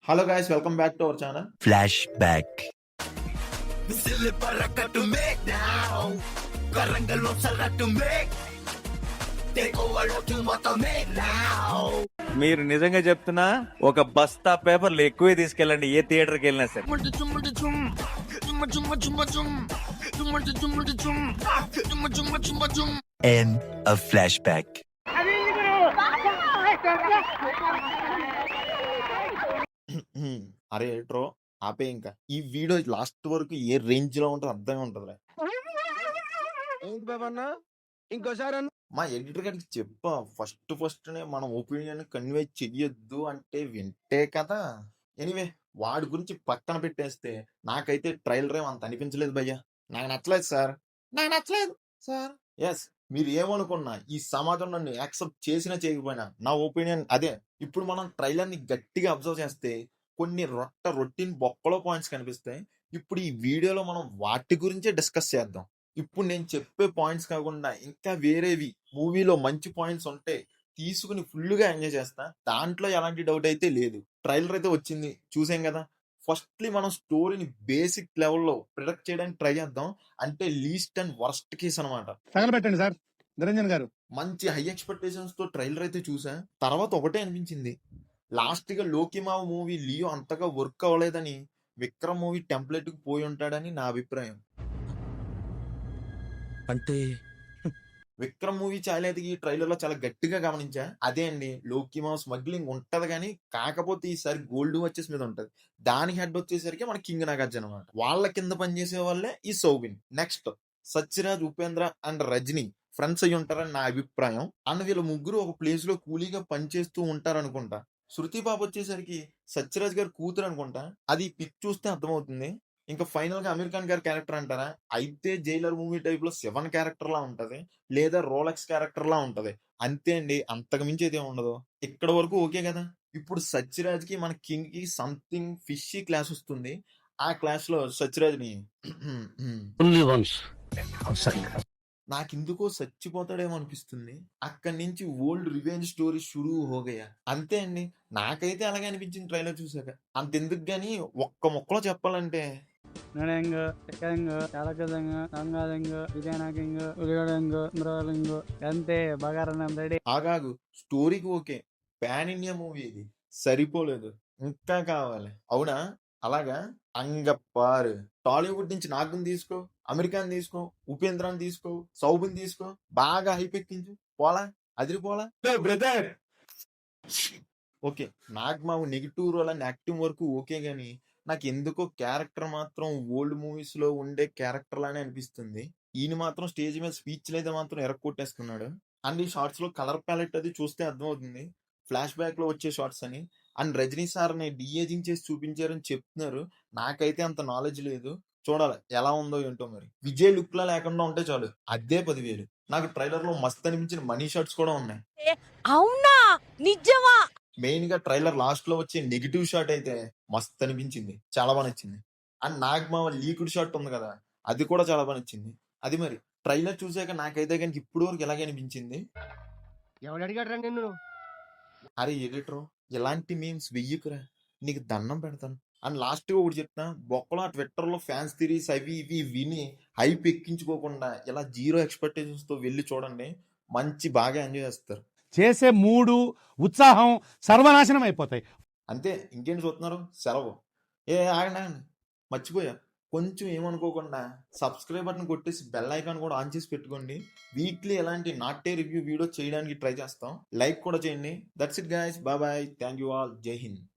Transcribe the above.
Hello guys, welcome back to our channel flash back. మీరు నిజంగా చెప్తున్నా, ఒక బస్తా పేపర్లు ఎక్కువే తీసుకెళ్ళండి ఏ థియేటర్కి వెళ్ళినా సరే. End of flashback. అరే ఏట్రో ఆపే, ఇంకా ఈ వీడియో లాస్ట్ వరకు ఏ రేంజ్ లో ఉంటుందో అర్థమే ఉంటది. ఇంకోసారి మా ఎడిటర్ గారికి చెప్పా, ఫస్ట్ మనం ఒపీనియన్ కన్వే చెయ్యొద్దు అంటే వింటే కదా. ఎనీవే, వాడి గురించి పక్కన పెట్టేస్తే నాకైతే ట్రైలర్ ఏం అంత అనిపించలేదు భయ్యా. నాకు నచ్చలేదు సార్. ఎస్, మీరు ఏమనుకున్నా ఈ సమాజం నన్ను యాక్సెప్ట్ చేసినా చేయకపోయినా నా ఒపీనియన్ అదే. ఇప్పుడు మనం ట్రైలర్ ని గట్టిగా అబ్జర్వ్ చేస్తే కొన్ని రొటీన్ బొక్కలో పాయింట్స్ కనిపిస్తాయి. ఇప్పుడు ఈ వీడియోలో మనం వాటి గురించే డిస్కస్ చేద్దాం. ఇప్పుడు నేను చెప్పే పాయింట్స్ కాకుండా ఇంకా వేరేవి మూవీలో మంచి పాయింట్స్ ఉంటే తీసుకుని ఫుల్గా ఎంజాయ్ చేస్తా. దాంట్లో ఎలాంటి డౌట్ అయితే లేదు. ట్రైలర్ అయితే వచ్చింది, చూసాం కదా. ఫస్ట్లీ మనం స్టోరీని బేసిక్ లెవెల్లో ప్రొడక్ట్ చేయడానికి ట్రై చేద్దాం. అంటే లీస్ట్ అండ్ వర్స్ట్ కేస్ అనమాట. తగలబెట్టండి సార్ నిరంజన్ గారు. మంచి హై ఎక్స్పెక్టేషన్స్ తో ట్రైలర్ అయితే చూసా. తర్వాత ఒకటే అనిపించింది, లాస్ట్ గా లోకిమావ మూవీ లియో అంతగా వర్క్ అవ్వలేదని విక్రమ్ మూవీ టెంప్లెట్ కు పోయి ఉంటాడని నా అభిప్రాయం. అంటే విక్రమ్ మూవీ చాలేది ఈ ట్రైలర్ లో చాలా గట్టిగా గమనించా. అదే అండి, లోకిమావ స్మగ్లింగ్ ఉంటది కానీ కాకపోతే ఈసారి గోల్డ్ వచ్చేసి మీద ఉంటది. దాని హెడ్ వచ్చేసరికి మన కింగ్ నాగార్జున అనమాట. వాళ్ళ కింద పనిచేసే వాళ్ళే ఈ Soubin. Next Sathyaraj, Upendra and Rajini friends అయ్యి ఉంటారని నా అభిప్రాయం. అండ్ వీళ్ళ ముగ్గురు ఒక ప్లేస్ లో కూలీగా పనిచేస్తూ ఉంటారు అనుకుంటా. శృతి పాప వచ్చేసరికి సత్యరాజ్ గారి కూతురు అనుకుంటా. అది పిక్ చూస్తే అర్థమవుతుంది. ఇంకా ఫైనల్ గా అమీర్ ఖాన్ గారి క్యారెక్టర్ అంటారా, అయితే జైలర్ మూవీ టైప్ లో శివన్ క్యారెక్టర్ లా ఉంటది, లేదా రోలెక్స్ క్యారెక్టర్ లా ఉంటది. అంతే అండి, అంతకు మించి అయితే ఉండదు. ఇక్కడ వరకు ఓకే కదా. ఇప్పుడు సత్యరాజ్ కి మన కింగ్ కి సంథింగ్ ఫిషీ క్లాస్ వస్తుంది. ఆ క్లాస్ లో సత్యరాజ్ ని నాకెందుకో చచ్చిపోతాడేమో అనిపిస్తుంది. అక్కడి నుంచి ఓల్డ్ రివెంజ్ స్టోరీ షురూ హోగయా. అంతే అండి, నాకైతే అలాగే అనిపించింది ట్రైలర్ చూసాక. అంతెందుకు గాని ఒక్క మొక్కలో చెప్పాలంటే ఆగాగు, స్టోరీకి ఓకే, పాన్ ఇండియా మూవీ ఇది, సరిపోలేదు, ఇంకా కావాలి. అవునా? అలాగా అంగప్పారు. టాలీవుడ్ నుంచి నాగుని తీసుకో, అమెరికాని తీసుకో, ఉపేంద్రాన్ని తీసుకో, సౌబిన్ తీసుకో, బాగా హైపెక్కించు, పోలా అదిరిపోలా బ్రదర్. ఓకే, నాగ్ మావు నెగిటివ్ రోల్ అండ్ యాక్టింగ్ వరకు ఓకే గాని నాకు ఎందుకో క్యారెక్టర్ మాత్రం ఓల్డ్ మూవీస్ లో ఉండే క్యారెక్టర్ లానే అనిపిస్తుంది. ఈయన మాత్రం స్టేజ్ మీద స్పీచ్ అయితే మాత్రం ఎరక్కొట్టేస్తున్నాడు. అండ్ ఈ షార్ట్స్ లో కలర్ ప్యాలెట్ అది చూస్తే అర్థమవుతుంది ఫ్లాష్ బ్యాక్ లో వచ్చే షార్ట్స్ అని. అండ్ రజనీ సార్ ని డిఏజింగ్ చేసి చూపించారని చెప్తున్నారు. నాకైతే అంత నాలెడ్జ్ లేదు, చూడాలి ఎలా ఉందో ఏంటో. మరి విజయ్ లుక్ లా లేకుండా ఉంటే చాలు, అదే 10,000. నాకు ట్రైలర్ లో మస్త్ అనిపించిన మనీ షాట్స్ కూడా ఉన్నాయి. అవునా, నిజమా? మెయిన్ గా ట్రైలర్ లాస్ట్ లో వచ్చే నెగిటివ్ షాట్ అయితే మస్త్ అనిపించింది, చాలా బాగా నచ్చింది. అండ్ నాగమావ లీకుడ్ షాట్ ఉంది కదా, అది కూడా చాలా బాగా నచ్చింది. అది మరి ట్రైలర్ చూసాక నాకైతే కనుక ఇప్పుడు వరకు ఎలాగే అనిపించింది. ఎవడు అడిగాడు రా నిన్ను? అరే ఎడిటర్, ఇలాంటి మీమ్స్ వెయ్యకురా, నీకు దండం పెడతాను. అండ్ లాస్ట్ గా ఒకటి చెప్తా, బొక్కలో ట్విట్టర్ లో ఫ్యాన్స్ థిరీస్ అవి ఇవి విని హైప్ ఎక్కించుకోకుండా ఇలా జీరో ఎక్స్పెక్టేషన్స్ తో వెళ్ళి చూడండి, మంచి బాగా ఎంజాయ్ చేస్తారు. చేసే మూడు ఉత్సాహం సర్వనాశనం అయిపోతాయి. అంతే, ఇంకేంటి చూస్తున్నారు, సెలవు. ఆగండి, మర్చిపోయా, కొంచెం ఏమనుకోకుండా సబ్స్క్రైబ్ బటన్ కొట్టేసి బెల్ ఐకాన్ కూడా ఆన్ చేసి పెట్టుకోండి. వీక్లీ ఎలాంటి నాటే రివ్యూ వీడియో చేయడానికి ట్రై చేస్తాం. లైక్ కూడా చేయండి. That's it guys, bye bye, thank you all, Jai Hind.